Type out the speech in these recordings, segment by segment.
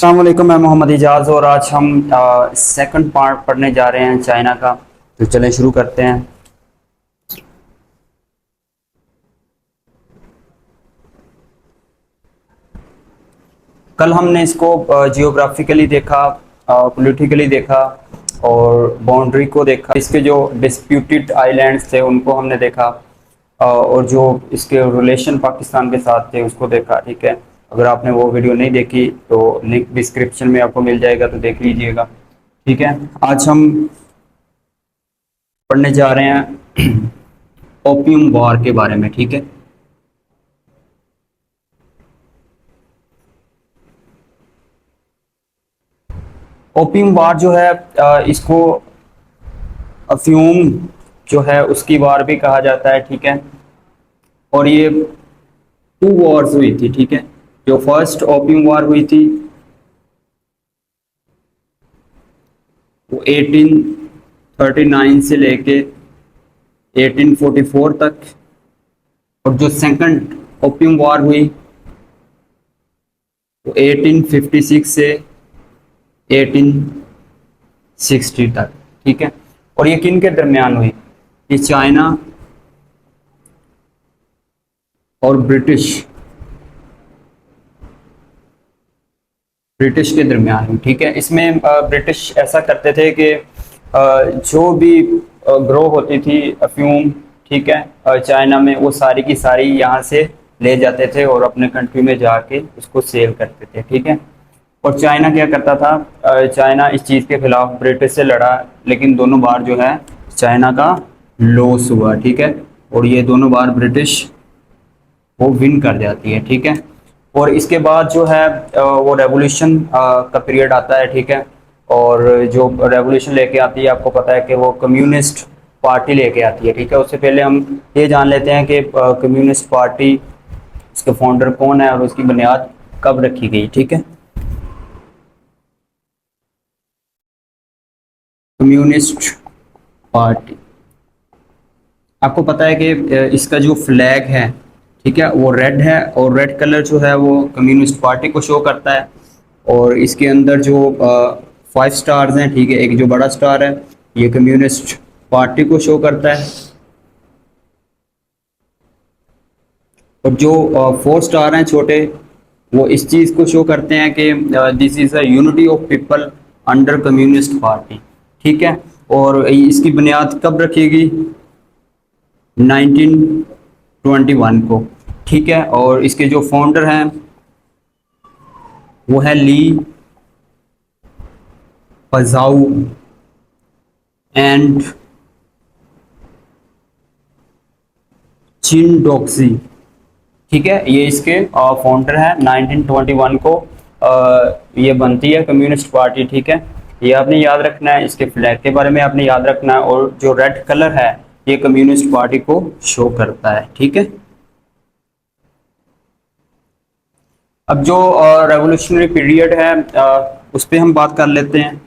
अस्सलाम वालेकुम, मैं मोहम्मद इजाज़ और आज हम सेकंड पार्ट पढ़ने जा रहे हैं चाइना का। तो चलें शुरू करते हैं। कल हमने इसको जियोग्राफिकली देखा, पॉलिटिकली देखा और बाउंड्री को देखा। इसके जो डिस्प्यूटेड आइलैंड्स थे उनको हमने देखा और जो इसके रिलेशन पाकिस्तान के साथ थे उसको देखा। ठीक है, अगर आपने वो वीडियो नहीं देखी तो लिंक डिस्क्रिप्शन में आपको मिल जाएगा, तो देख लीजिएगा। ठीक है, आज हम पढ़ने जा रहे हैं ओपियम वॉर के बारे में। ठीक है, ओपियम वार जो है इसको अफ्यूम जो है उसकी वार भी कहा जाता है। ठीक है, और ये टू वॉर्स हुई थी। ठीक है, जो फर्स्ट ओपियम वार हुई थी वो 1839 से लेके 1844 तक, और जो सेकंड ओपियम वार हुई वो 1856 से 1860 तक। ठीक है, और ये किन के दरमियान हुई? ये चाइना और ब्रिटिश के दरमियान हुई। ठीक है, इसमें ब्रिटिश ऐसा करते थे कि जो भी ग्रो होती थी अफ्यूम, ठीक है, चाइना में, वो सारी की सारी यहाँ से ले जाते थे और अपने कंट्री में जाके उसको सेल करते थे। ठीक है, और चाइना क्या करता था? चाइना इस चीज़ के खिलाफ ब्रिटिश से लड़ा, लेकिन दोनों बार जो है चाइना का लॉस हुआ। ठीक है, और ये दोनों बार ब्रिटिश वो विन कर जाती है। ठीक है, और इसके बाद जो है वो रेवोल्यूशन का पीरियड आता है। ठीक है, और जो रेवोल्यूशन लेके आती है, आपको पता है कि वो कम्युनिस्ट पार्टी लेके आती है। ठीक है, उससे पहले हम ये जान लेते हैं कि कम्युनिस्ट पार्टी, उसके फाउंडर कौन है और उसकी बुनियाद कब रखी गई। ठीक है, कम्युनिस्ट पार्टी, आपको पता है कि इसका जो फ्लैग है, ठीक है, वो रेड है, और रेड कलर जो है वो कम्युनिस्ट पार्टी को शो करता है। और इसके अंदर जो 5 स्टार्स हैं, ठीक है, एक जो बड़ा स्टार है ये कम्युनिस्ट पार्टी को शो करता है, और जो 4 स्टार हैं छोटे, वो इस चीज़ को शो करते हैं कि this is a unity of people under communist party. ठीक है, और इसकी बुनियाद कब रखेगी? 1921 को। ठीक है, और इसके जो फाउंडर हैं वो है ली पजाऊ एंड चिन डोक्सी। ठीक है, ये इसके फाउंडर हैं। 1921 को ये बनती है कम्युनिस्ट पार्टी। ठीक है, ये आपने याद रखना है, इसके फ्लैग के बारे में आपने याद रखना है, और जो रेड कलर है ये कम्युनिस्ट पार्टी को शो करता है। ठीक है, अब जो रेवोल्यूशनरी पीरियड है उस पर हम बात कर लेते हैं।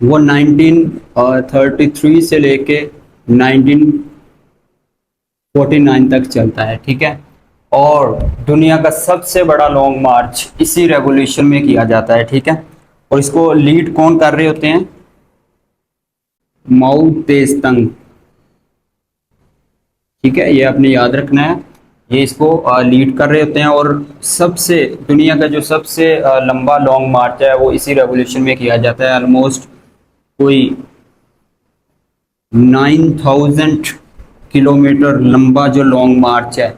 वो 1933 से लेके 1949 तक चलता है। ठीक है, और दुनिया का सबसे बड़ा लॉन्ग मार्च इसी रेवोल्यूशन में किया जाता है। ठीक है, और इसको लीड कौन कर रहे होते हैं? माओ तेज तंग। ठीक है, ये आपने याद रखना है, ये इसको लीड कर रहे होते हैं। और सबसे दुनिया का जो सबसे लंबा लॉन्ग मार्च है वो इसी रेवोल्यूशन में किया जाता है। ऑलमोस्ट कोई 9000 किलोमीटर लंबा जो लॉन्ग मार्च है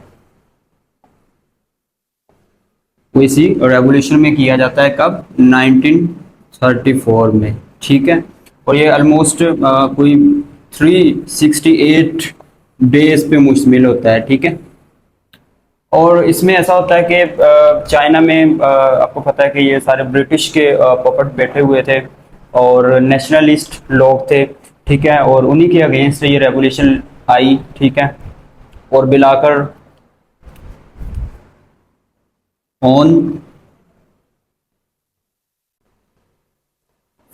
वो इसी रेवोल्यूशन में किया जाता है। कब? 1934 में। ठीक है, और ये ऑलमोस्ट कोई 368 डेज पे मुश्तमिल होता है। ठीक है, और इसमें ऐसा होता है कि चाइना में आपको पता है कि ये सारे ब्रिटिश के पॉकेट बैठे हुए थे और नेशनलिस्ट लोग थे। ठीक है, और उन्हीं के अगेंस्ट ये रेवोल्यूशन आई। ठीक है, और बिलाकर ऑन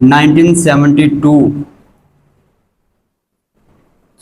1972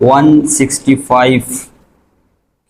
165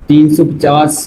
350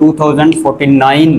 2049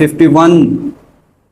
51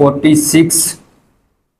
46